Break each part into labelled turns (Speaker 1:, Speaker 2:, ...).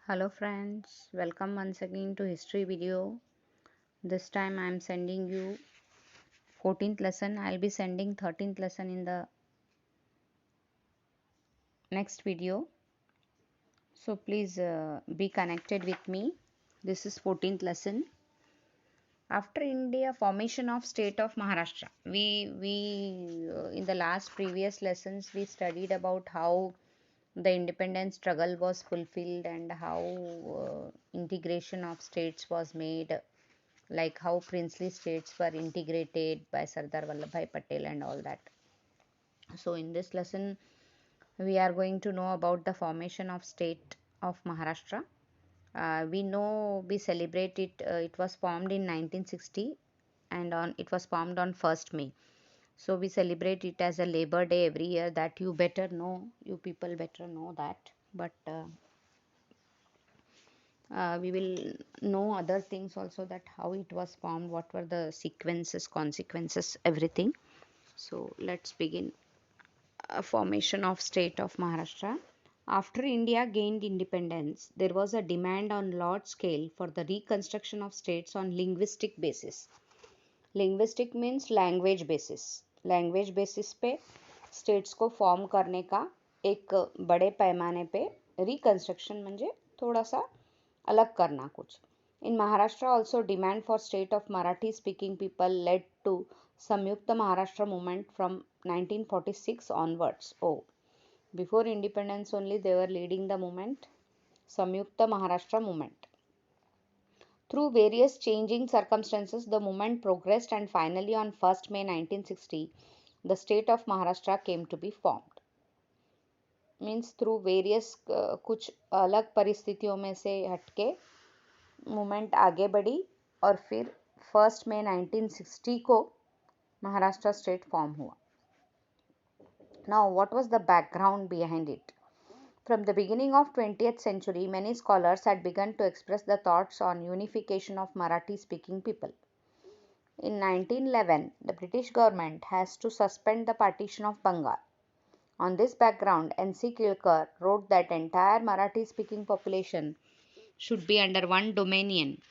Speaker 1: Hello friends, welcome once again to history video. This time I am sending you 14th lesson. I will be sending 13th lesson in the next video. So please be connected with me. This is 14th lesson. After India formation of state of Maharashtra. We in the last previous lessons we studied about how the independence struggle was fulfilled and how integration of states was made, like how princely states were integrated by Sardar Vallabhbhai Patel and all that. So in this lesson, we are going to know about the formation of state of Maharashtra. We know we celebrate it. It was formed in 1960, and it was formed on 1st May. So we celebrate it as a Labor Day every year. That you better know. You people better know that. But we will know other things also, that how it was formed, what were the sequences, consequences, everything. So let's begin. Formation of state of Maharashtra. After India gained independence, there was a demand on large scale for the reconstruction of states on linguistic basis. Linguistic means language basis. Language basis पे states को form करने का एक बड़े पैमाने पे reconstruction म्हणजे थोड़ा सा अलग करना कुछ. In Maharashtra also demand for state of Marathi speaking people led to Samyukta Maharashtra movement from 1946 onwards. Oh, before independence only they were leading the movement, Samyukta Maharashtra movement. Through various changing circumstances, the movement progressed and finally on 1st May 1960, the state of Maharashtra came to be formed. Means through various कुछ अलग परिस्थितियों में से हटके movement आगे बढ़ी और फिर 1st May 1960 को महाराष्ट्र स्टेट फॉर्म हुआ. Now, what was the background behind it? From the beginning of 20th century, many scholars had begun to express the thoughts on unification of Marathi-speaking people. In 1911, the British government has to suspend the partition of Bengal. On this background, N.C. Kilkar wrote that entire Marathi-speaking population should be under one dominion.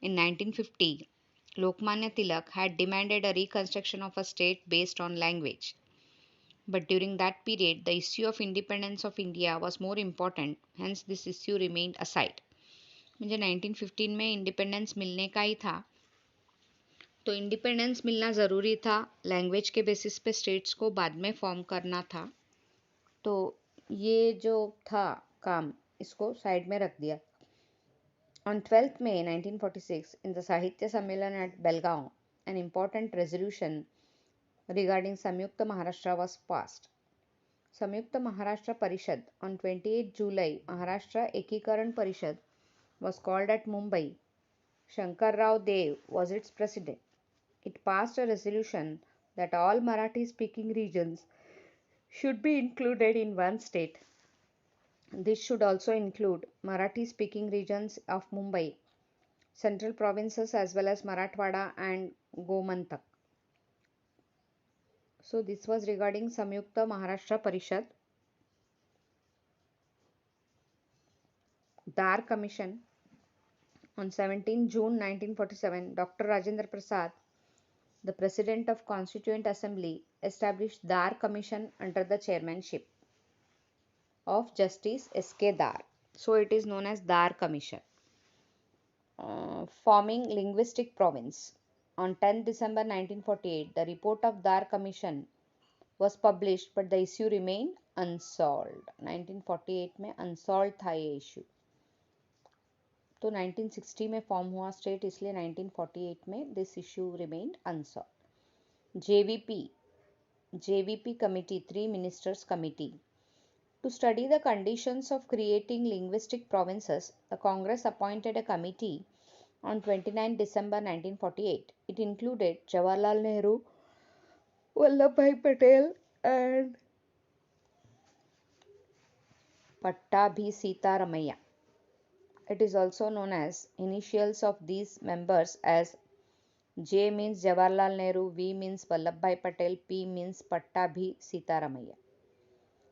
Speaker 1: In 1950, Lokmanya Tilak had demanded a reconstruction of a state based on language. But during that period, the issue of independence of India was more important, hence this issue remained aside. म्हणजे 1915 में independence मिलने का ही था, तो independence मिलना ज़रूरी था, language के बेसिस पे स्टेट्स को बाद में फॉर्म करना था, तो ये जो था काम इसको साइड में रख दिया. On 12th May 1946, in the Sahitya Sammelan at Belgaum, an important resolution regarding Samyukta Maharashtra was passed. Samyukta Maharashtra Parishad on 28 July, Maharashtra Ekikaran Parishad was called at Mumbai. Shankar Rao Dev was its president. It passed a resolution that all Marathi-speaking regions should be included in one state. This should also include Marathi-speaking regions of Mumbai, central provinces as well as Marathwada and Gomantak. So this was regarding Samyukta Maharashtra Parishad. Dar Commission on 17 June 1947, Dr. Rajendra Prasad, the President of Constituent Assembly, established Dar Commission under the chairmanship of Justice S.K. Dar. So it is known as Dar Commission. Forming linguistic province. On 10 December 1948, the report of Dar Commission was published, but the issue remained unsolved. 1948 में unsolved था ये issue. तो 1960 में form हुआ state, इसलिए 1948 में this issue remained unsolved. JVP committee, 3 ministers committee. To study the conditions of creating linguistic provinces, the Congress appointed a committee on 29 December 1948. It included Jawaharlal Nehru, Vallabhbhai Patel and Pattabhi Sitaramaiah. It is also known as initials of these members as J means Jawaharlal Nehru, V means Vallabhbhai Patel, P means Pattabhi Sitaramaiah.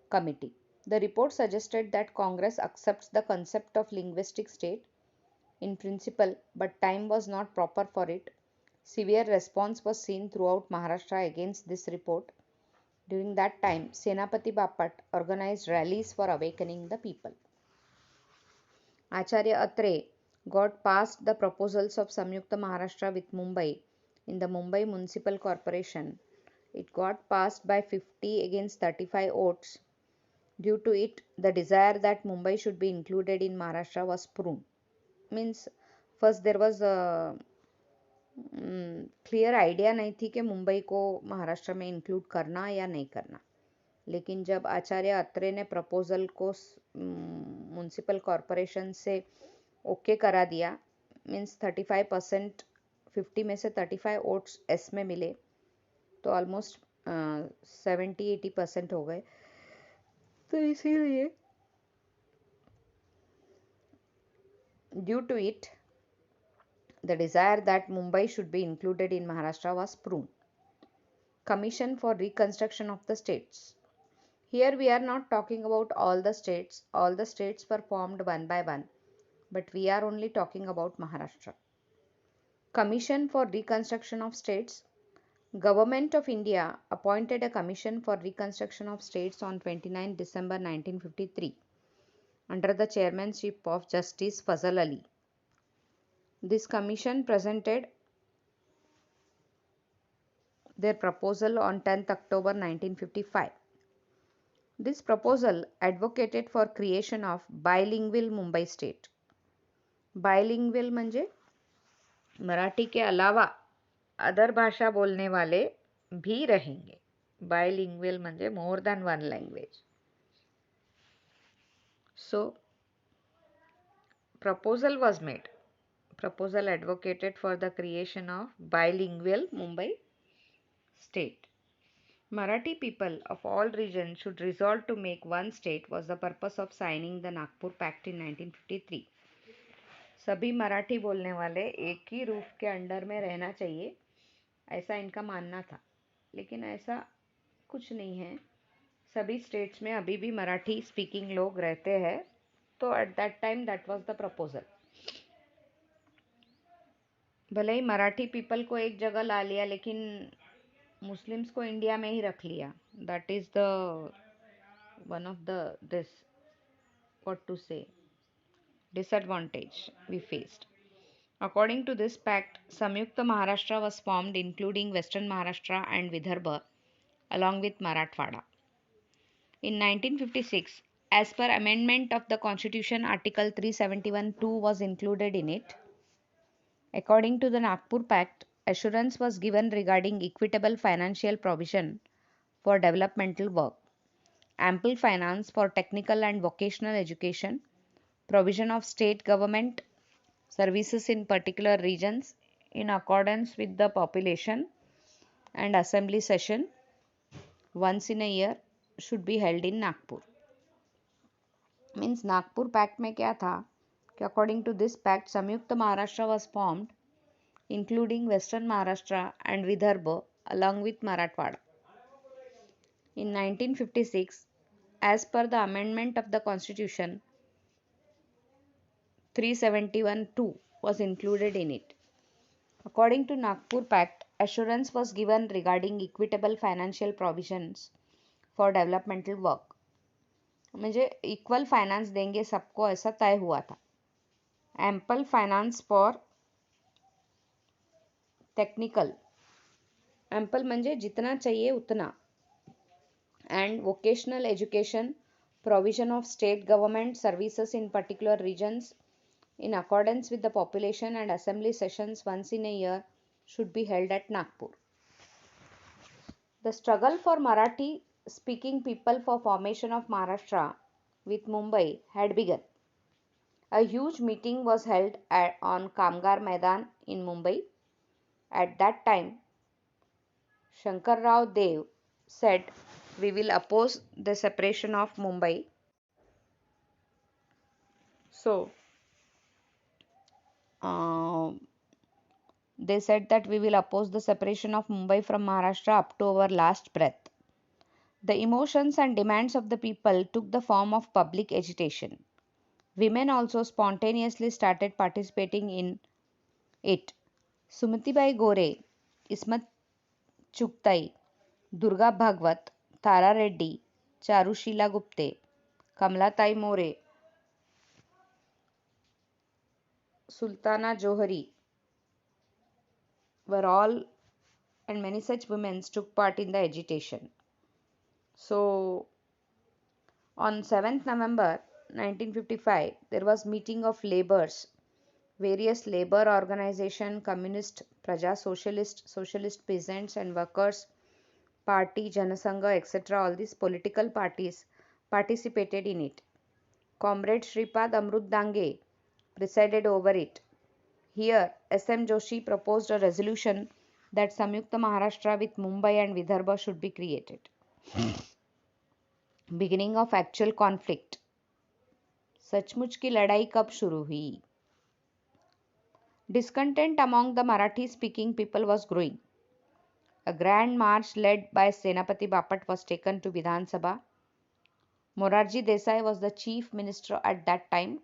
Speaker 1: Committee. The report suggested that Congress accepts the concept of linguistic state in principle, but time was not proper for it. Severe response was seen throughout Maharashtra against this report. During that time, Senapati Bapat organized rallies for awakening the people. Acharya Atre got past the proposals of Samyukta Maharashtra with Mumbai in the Mumbai Municipal Corporation. It got passed by 50 against 35 votes. Due to it, the desire that Mumbai should be included in Maharashtra was pruned. Means first there was a clear idea नहीं थी कि मुंबई को महाराष्ट्र में include करना या नहीं करना, लेकिन जब आचार्य अत्रे ने प्रपोजल को म्यूनसिपल कॉरपोरेशन से ओके करा दिया, मीन्स 35%, 50 में से 35 वोट्स एस में मिले, तो ऑलमोस्ट 70-80% हो गए. तो इसीलिए due to it the desire that Mumbai should be included in Maharashtra was pruned. Commission for Reconstruction of the States. Here we are not talking about all the states. All the states were formed one by one, but we are only talking about Maharashtra. Commission for Reconstruction of States. Government of India appointed a commission for reconstruction of states on 29 December 1953 under the chairmanship of Justice Fazal Ali. This commission presented their proposal on 10th October 1955. This proposal advocated for creation of bilingual Mumbai state. Bilingual म्हणजे मराठी के अलावा other भाषा बोलने वाले भी रहेंगे. Bilingual म्हणजे more than one language. So, proposal was made. Proposal advocated for the creation of bilingual Mumbai state. Marathi people of all regions should resolve to make one state was the purpose of signing the Nagpur Pact in 1953. सभी मराठी बोलने वाले एक ही roof के under में रहना चाहिए, ऐसा इनका मानना था, लेकिन ऐसा कुछ नहीं है. सभी स्टेट्स में अभी भी मराठी स्पीकिंग लोग रहते हैं, तो at that time that was the proposal. भले ही मराठी पीपल को एक जगह ला लिया, लेकिन मुस्लिम्स को इंडिया में ही रख लिया. That is the one of the this what to say disadvantage we faced. According to this pact, Samyukta Maharashtra was formed including Western Maharashtra and Vidarbha along with Marathwada. In 1956, as per amendment of the Constitution, Article 371(2) was included in it. According to the Nagpur Pact, assurance was given regarding equitable financial provision for developmental work, ample finance for technical and vocational education, provision of state government services in particular regions in accordance with the population, and assembly session once in a year should be held in Nagpur. Means Nagpur Pact में क्या था कि according to this pact, Samyukta Maharashtra was formed including Western Maharashtra and Vidarbha along with Marathwada. In 1956, as per the amendment of the Constitution, 371(2) was included in it. According to Nagpur Pact, assurance was given regarding equitable financial provisions for developmental work. म्हणजे equal finance देंगे सबको, ऐसा तय हुआ था. Ample finance for technical, ample म्हणजे जितना चाहिए उतना, and vocational education, provision of state government services in particular regions in accordance with the population, and assembly sessions once in a year should be held at Nagpur. The struggle for Marathi speaking people for formation of Maharashtra with Mumbai had begun. A huge meeting was held on Kamgar Maidan in Mumbai. At that time, Shankarrao Dev said, "We will oppose the separation of Mumbai." So, they said that we will oppose the separation of Mumbai from Maharashtra up to our last breath. The emotions and demands of the people took the form of public agitation. Women also spontaneously started participating in it. Sumatibai Gore, Ismat Chugtai, Durga Bhagwat, Tara Reddy, Charushila Gupte, Kamlatai More, Sultana Johari were all, and many such women took part in the agitation. So on 7th November 1955, there was meeting of laborers, various labor organization, communist, Praja Socialist, Socialist Peasants and Workers Party, Janasangha, etc. All these political parties participated in it. Comrade Shripad Amrut Dange presided over it. Here, S.M. Joshi proposed a resolution that Samyukta Maharashtra with Mumbai and Vidarbha should be created. Beginning of actual conflict. सचमुच की लड़ाई कब शुरू हुई? Discontent among the Marathi speaking people was growing. A grand march led by Senapati Bapat was taken to Vidhan Sabha. Morarji Desai was the chief minister at that time.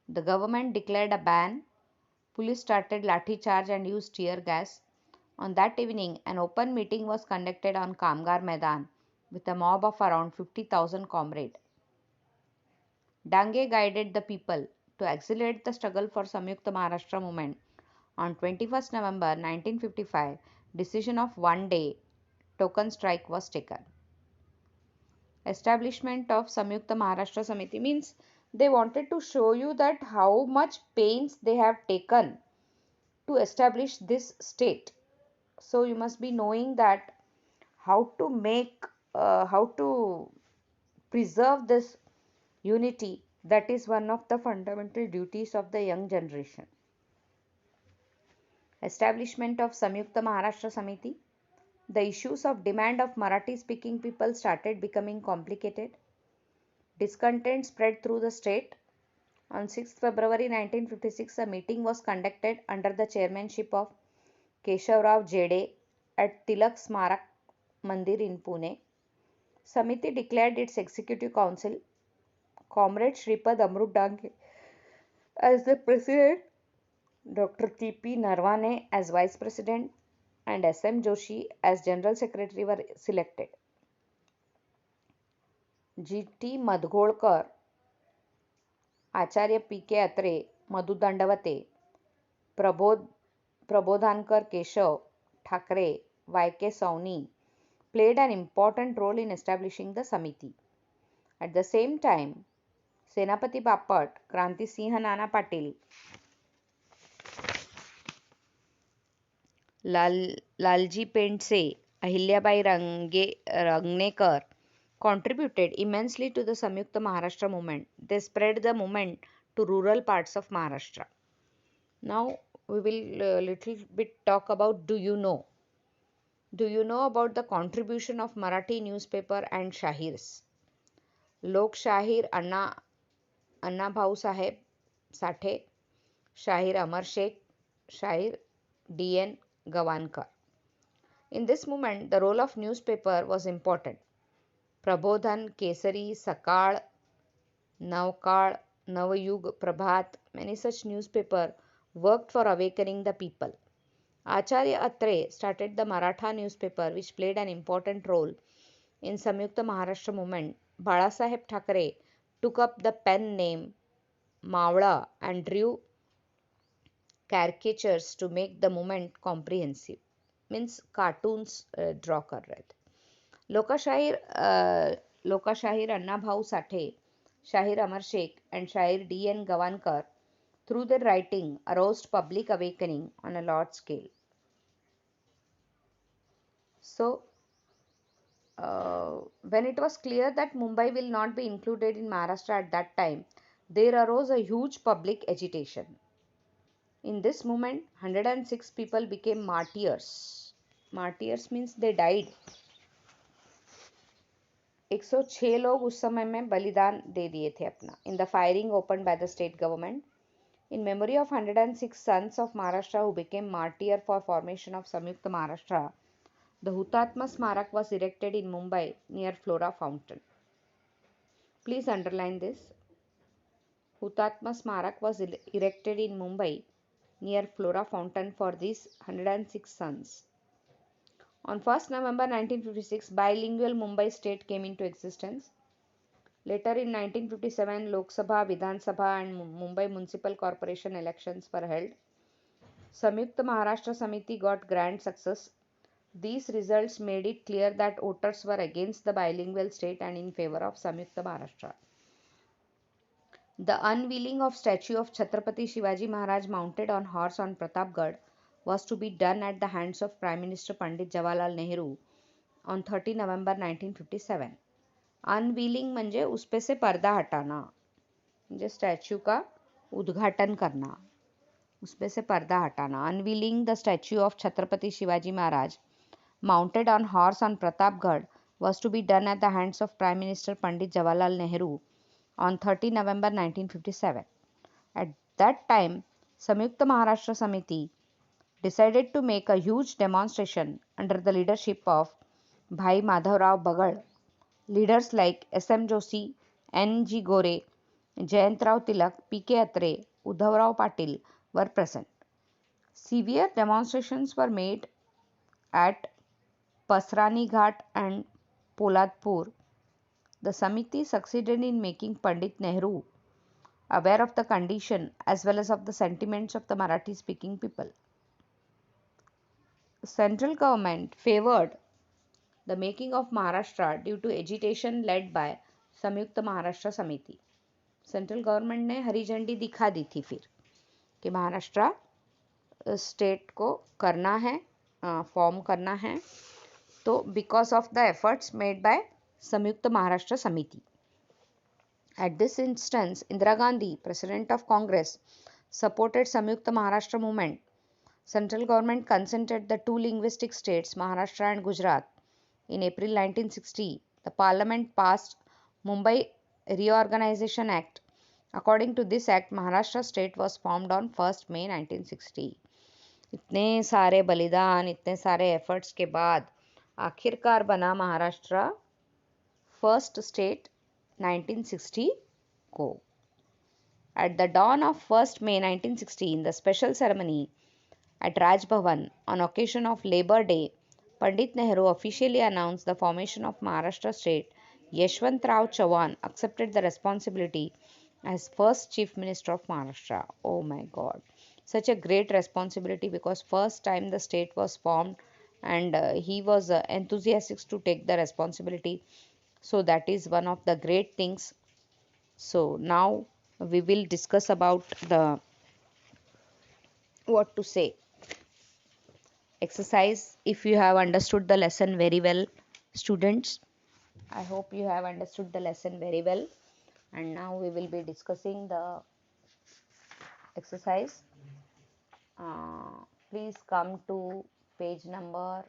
Speaker 1: The government declared a ban. Police started lathi charge and used tear gas. On that evening, an open meeting was conducted on Kamgar Maidan with a mob of around 50,000 comrades. Dange guided the people to accelerate the struggle for Samyukta Maharashtra movement. On 21st November 1955, decision of one day token strike was taken. Establishment of Samyukta Maharashtra Samiti means they wanted to show you that how much pains they have taken to establish this state. So you must be knowing that how to make, how to preserve this unity. That is one of the fundamental duties of the young generation. Establishment of Samyukta Maharashtra Samiti. The issues of demand of Marathi speaking people started becoming complicated. Discontent spread through the state. On 6th February 1956, a meeting was conducted under the chairmanship of Keshav Rao Jede at Tilak Smarak Mandir in Pune. Samiti declared its executive council. Comrade Shripad Amrut Dange as the president, Dr. T.P. Narwane as vice president, and S.M. Joshi as general secretary were selected. G.T. Madgolkar, Acharya P.K. Atre, Madhu Dandavate, Prabodhankar Keshav, Thakre, Y.K. Sauni played an important role in establishing the Samiti. At the same time, Senapati Bapat, Kranti Singh Nana Patil, Lalji Pendse, Ahilyabai Rangnekar contributed immensely to the Samyukta Maharashtra movement. They spread the movement to rural parts of Maharashtra. Now we will little bit talk about do you know? Do you know about the contribution of Marathi newspaper and Shahirs? Lok Shahir Anna Bhau Saheb Sathe, Shahir Amar Sheikh, Shahir D.N. Gavankar. In this movement, the role of newspaper was important. Prabodhan, Kesari, Sakal, Navkal, Navayug, Prabhat, many such newspapers worked for awakening the people. Acharya Atre started the Maratha newspaper which played an important role in Samyukta Maharashtra movement. Balasaheb Thakre took up the pen name Mavla and drew caricatures to make the movement comprehensive. Means cartoons draw correct. Lokashahir Anna Bhau Sathe, Shahir Amar Sheikh and Shahir D.N. Gavankar through their writing aroused public awakening on a large scale. So, when it was clear that Mumbai will not be included in Maharashtra at that time, there arose a huge public agitation. In this movement, 106 people became martyrs. Martyrs means they died. 106 लोग उस समय में बलिदान दे दिए थे अपना in the firing opened by the state government. In memory of 106 sons of Maharashtra who became martyr for formation of Samyukta Maharashtra, The Hutatma Smarak was erected in Mumbai near Flora Fountain. Please underline this. Hutatma Smarak was erected in Mumbai near Flora Fountain for these 106 sons. On 1st November 1956, bilingual Mumbai state came into existence. Later in 1957, Lok Sabha, Vidhan Sabha and Mumbai Municipal Corporation elections were held. Samyukta Maharashtra Samiti got grand success. These results made it clear that voters were against the bilingual state and in favor of Samyukta Maharashtra. The unveiling of statue of Chhatrapati Shivaji Maharaj mounted on horse on Pratapgarh was to be done at the hands of Prime Minister Pandit Jawaharlal Nehru on 30 November 1957. Unveiling म्हणजे उस पे से पर्दा हटाना, म्हणजे statue का उद्घाटन करना, उस पे से पर्दा हटाना. Unveiling the statue of Chhatrapati Shivaji Maharaj mounted on horse on Pratapgarh was to be done at the hands of Prime Minister Pandit Jawaharlal Nehru on 30 November 1957. At that time, Samyukta Maharashtra Samiti decided to make a huge demonstration under the leadership of Bhai Madhavrao Bagal. Leaders like S.M. Joshi, N.G. Gore, Jayantrao Tilak, P.K. Atre, Uddhavrao Patil were present. Severe demonstrations were made at Pasrani Ghat and Poladpur. The Samiti succeeded in making Pandit Nehru aware of the condition as well as of the sentiments of the Marathi speaking people. The central government favored the making of Maharashtra due to agitation led by संयुक्त महाराष्ट्र समिति. Central government ने हरी झंडी दिखा दी थी फिर कि Maharashtra state को करना है, फॉर्म करना है, तो because of the efforts made by संयुक्त महाराष्ट्र समिति. At this instance, Indira Gandhi, President of Congress, supported Samyukta Maharashtra movement. Central government consented the two linguistic states, Maharashtra and Gujarat. In April 1960, the Parliament passed Mumbai Reorganization Act. According to this act, Maharashtra state was formed on 1st May 1960. इतने सारे बलिदान, इतने सारे efforts के बाद आखिरकार बना Maharashtra first state 1960 को. At the dawn of 1st May 1960, in the special ceremony at Raj Bhavan on occasion of Labor Day, Pandit Nehru officially announced the formation of Maharashtra state. Yashwantrao Chauhan accepted the responsibility as first Chief Minister of Maharashtra. Oh my God. Such a great responsibility because first time the state was formed and he was enthusiastic to take the responsibility. So that is one of the great things. So now we will discuss about the what to say exercise. If you have understood the lesson very well, students, I hope you have understood the lesson very well. And now we will be discussing the exercise. Please come to page number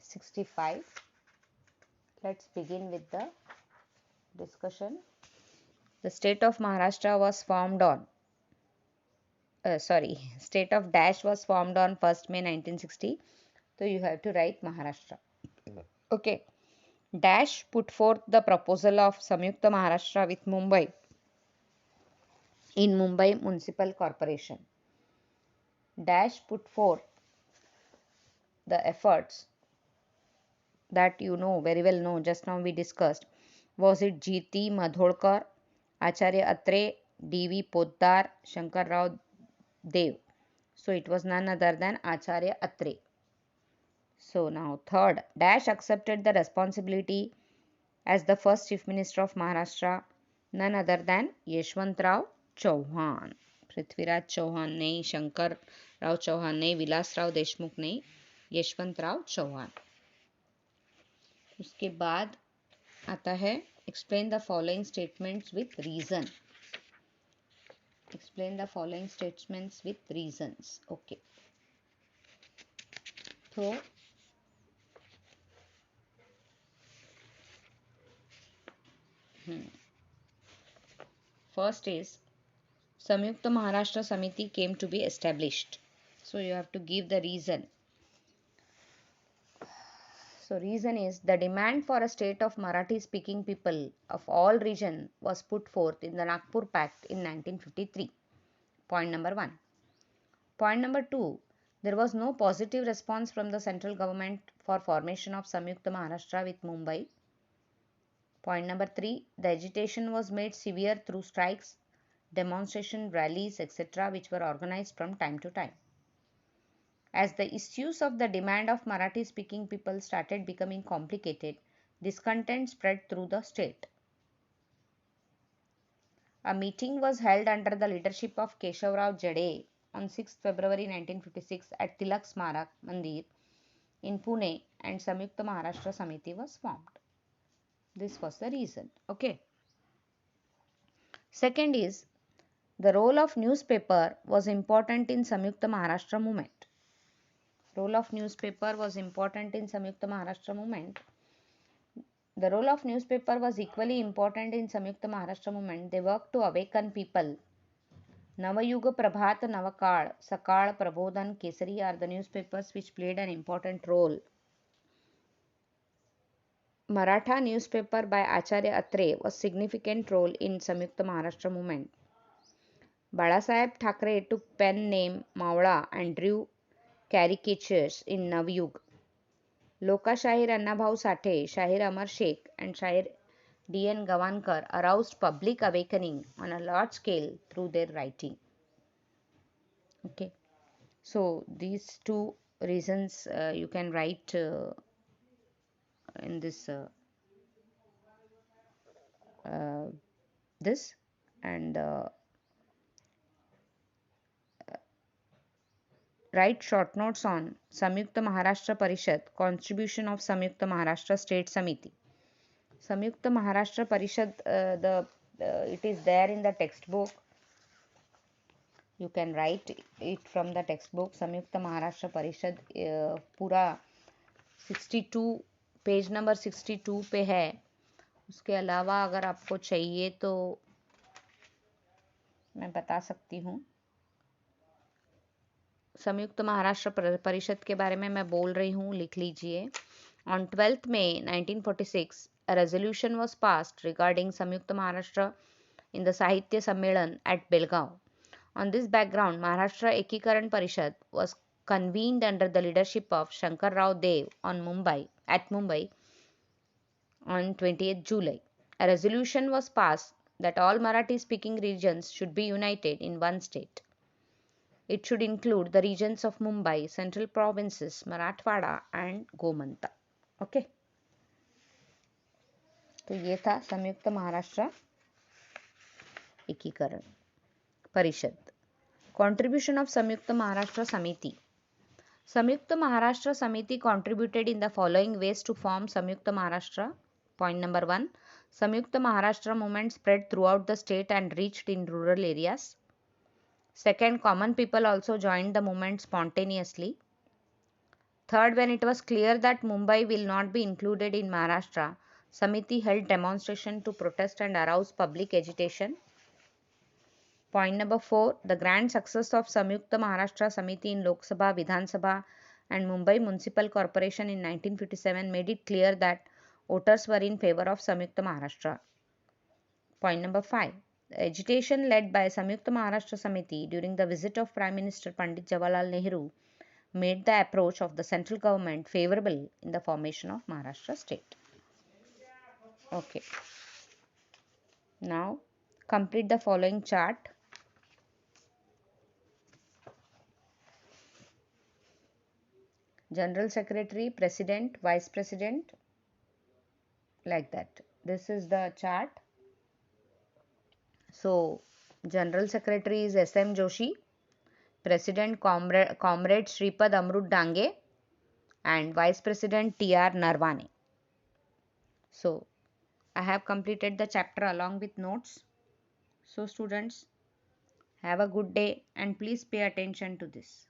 Speaker 1: 65. Let's begin with the discussion. The state of Maharashtra was formed on state of dash was formed on 1st May 1960. So you have to write Maharashtra. Okay. Dash put forth the proposal of Samyukta Maharashtra with Mumbai in Mumbai Municipal Corporation. Dash put forth the efforts that you know very well know, just now we discussed. Was it G.T. Madholkar, Acharya Atre, D.V. Poddar, Shankar Rao Dev? So it was none other than Acharya Atre. So now third, Dash accepted the responsibility as the first Chief Minister of Maharashtra, none other than Yashwantrao Chauhan. Prithviraj Chauhan नहीं, शंकर राव चौहान नहीं, विलासराव देशमुख नहीं, यशवंतराव चौहान. उसके बाद आता है explain the following statements with reason. Explain the following statements with reasons. Okay. तो first is Samyukta Maharashtra Samiti came to be established? So you have to give the reason. So reason is the demand for a state of Marathi speaking people of all region was put forth in the Nagpur Pact in 1953. Point number 1. Point number 2. There was no positive response from the central government for formation of Samyukta Maharashtra with Mumbai. Point number 3. The agitation was made severe through strikes, demonstration, rallies, etc., which were organized from time to time. As the issues of the demand of Marathi speaking people started becoming complicated, discontent spread through the state. A meeting was held under the leadership of Keshavrao Jade on 6 February 1956 at Tilak Smarak Mandir in Pune, and Samyukta Maharashtra Samiti was formed. This was the reason. Okay. Second is the role of newspaper was important in Samyukta Maharashtra movement. Role of newspaper was important in Samyukta Maharashtra movement. The role of newspaper was equally important in Samyukta Maharashtra movement. They worked to awaken people. Navayuga Prabhat Navakal, Sakal, Prabodhan, Kesari are the newspapers which played an important role. Maratha newspaper by Acharya Atre was significant role in Samyukta Maharashtra movement. Balasaheb Thackeray took pen name Mawla and drew caricatures in Navayug. Lokashahir Annabhau Sathe, Shahir Amar Sheikh and Shahir D.N. Gavankar aroused public awakening on a large scale through their writing. Okay, so these two reasons you can write in this this and write short notes on Samyukta Maharashtra Parishad, contribution of Samyukta Maharashtra State Samiti. Samyukta Maharashtra Parishad, it is there in the textbook. You can write it from the textbook. Samyukta Maharashtra Parishad पूरा 62 page number 62 पे है. उसके अलावा अगर आपको चाहिए तो मैं बता सकती हूँ. संयुक्त महाराष्ट्र परिषद के बारे में मैं बोल रही हूँ, लिख लीजिए. On 12th May 1946, a resolution was passed regarding Samyukta Maharashtra in the Sahitya Sammelan at Belgaum. On this background, Maharashtra Ekikaran Parishad was convened under the leadership of Shankar Rao Dev at Mumbai on 20th July. A resolution was passed that all Marathi speaking regions should be united in one state. It should include the regions of Mumbai, central provinces, Marathwada and Gomanta. Okay. तो ये था संयुक्त महाराष्ट्र एकीकरण परिषद. Contribution of Samyukta Maharashtra Samiti. Samyukta Maharashtra Samiti contributed in the following ways to form Samyukta Maharashtra. Point number 1. Samyukta Maharashtra movement spread throughout the state and reached in rural areas. Second, common people also joined the movement spontaneously. Third, when it was clear that Mumbai will not be included in Maharashtra, Samiti held demonstration to protest and arouse public agitation. Point number 4. The grand success of Samyukta Maharashtra Samiti in Lok Sabha, Vidhan Sabha and Mumbai Municipal Corporation in 1957 made it clear that voters were in favor of Samyukta Maharashtra. Point number 5. The agitation led by Samyukta Maharashtra Samiti during the visit of Prime Minister Pandit Jawaharlal Nehru made the approach of the central government favorable in the formation of Maharashtra state. Okay. Now, complete the following chart. General Secretary, President, Vice President, like that. This is the chart. So, General Secretary is S.M. Joshi, President Comrade Shripad Amrut Dange, and Vice President T.R. Narwane. So, I have completed the chapter along with notes. So, students, have a good day and please pay attention to this.